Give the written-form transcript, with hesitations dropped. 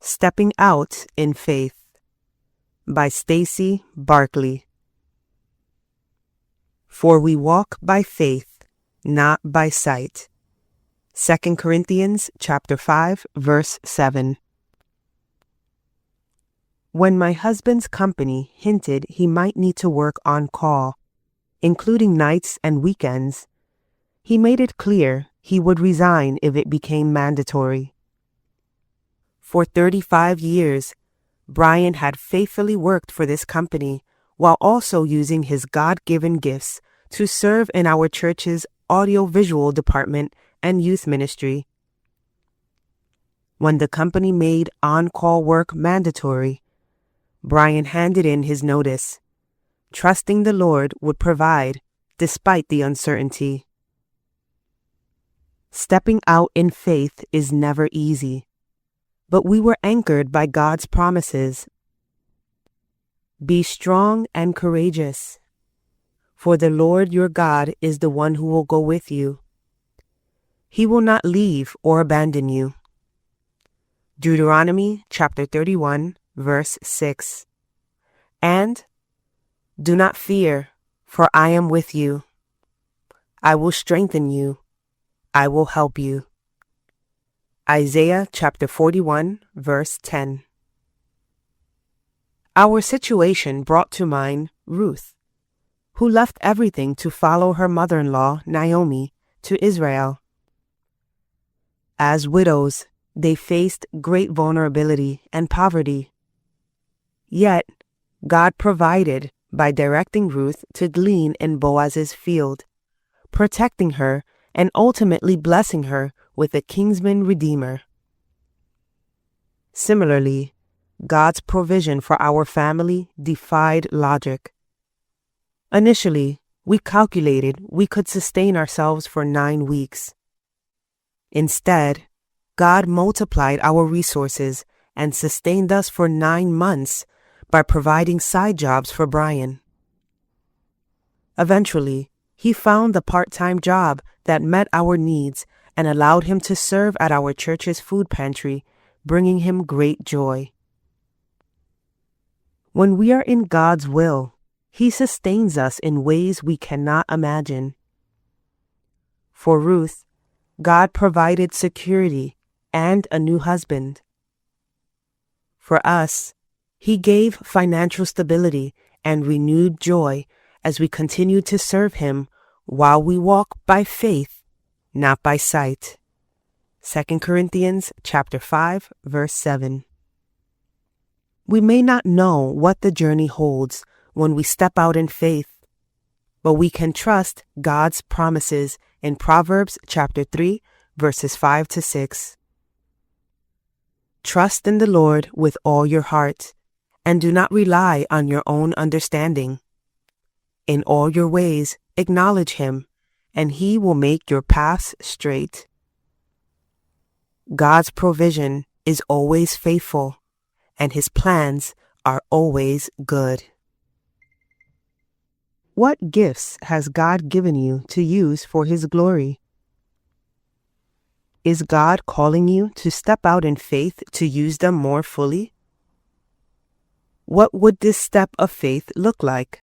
Stepping Out in Faith by Stacey Barkley. For we walk by faith, not by sight. 2 Corinthians chapter 5, verse 7. When my husband's company hinted he might need to work on call, including nights and weekends, he made it clear he would resign if it became mandatory. For 35 years, Brian had faithfully worked for this company while also using his God-given gifts to serve in our church's audiovisual department and youth ministry. When the company made on-call work mandatory, Brian handed in his notice, trusting the Lord would provide despite the uncertainty. Stepping out in faith is never easy, but we were anchored by God's promises. Be strong and courageous, for the Lord your God is the one who will go with you. He will not leave or abandon you. Deuteronomy chapter 31, verse 6. And do not fear, for I am with you. I will strengthen you. I will help you. Isaiah chapter 41, verse 10. Our situation brought to mind Ruth, who left everything to follow her mother-in-law, Naomi, to Israel. As widows, they faced great vulnerability and poverty. Yet, God provided by directing Ruth to glean in Boaz's field, protecting her and ultimately blessing her with a kinsman redeemer. Similarly, God's provision for our family defied logic. Initially, we calculated we could sustain ourselves for 9 weeks. Instead, God multiplied our resources and sustained us for 9 months by providing side jobs for Brian. Eventually, he found the part-time job that met our needs and allowed him to serve at our church's food pantry, bringing him great joy. When we are in God's will, He sustains us in ways we cannot imagine. For Ruth, God provided security and a new husband. For us, He gave financial stability and renewed joy as we continue to serve Him while we walk by faith, not by sight. 2 Corinthians chapter 5, verse 7. We may not know what the journey holds when we step out in faith, but we can trust God's promises in Proverbs chapter 3, verses 5 to 6. Trust in the Lord with all your heart, and do not rely on your own understanding. In all your ways, acknowledge Him, and He will make your paths straight. God's provision is always faithful, and His plans are always good. What gifts has God given you to use for His glory? Is God calling you to step out in faith to use them more fully? What would this step of faith look like?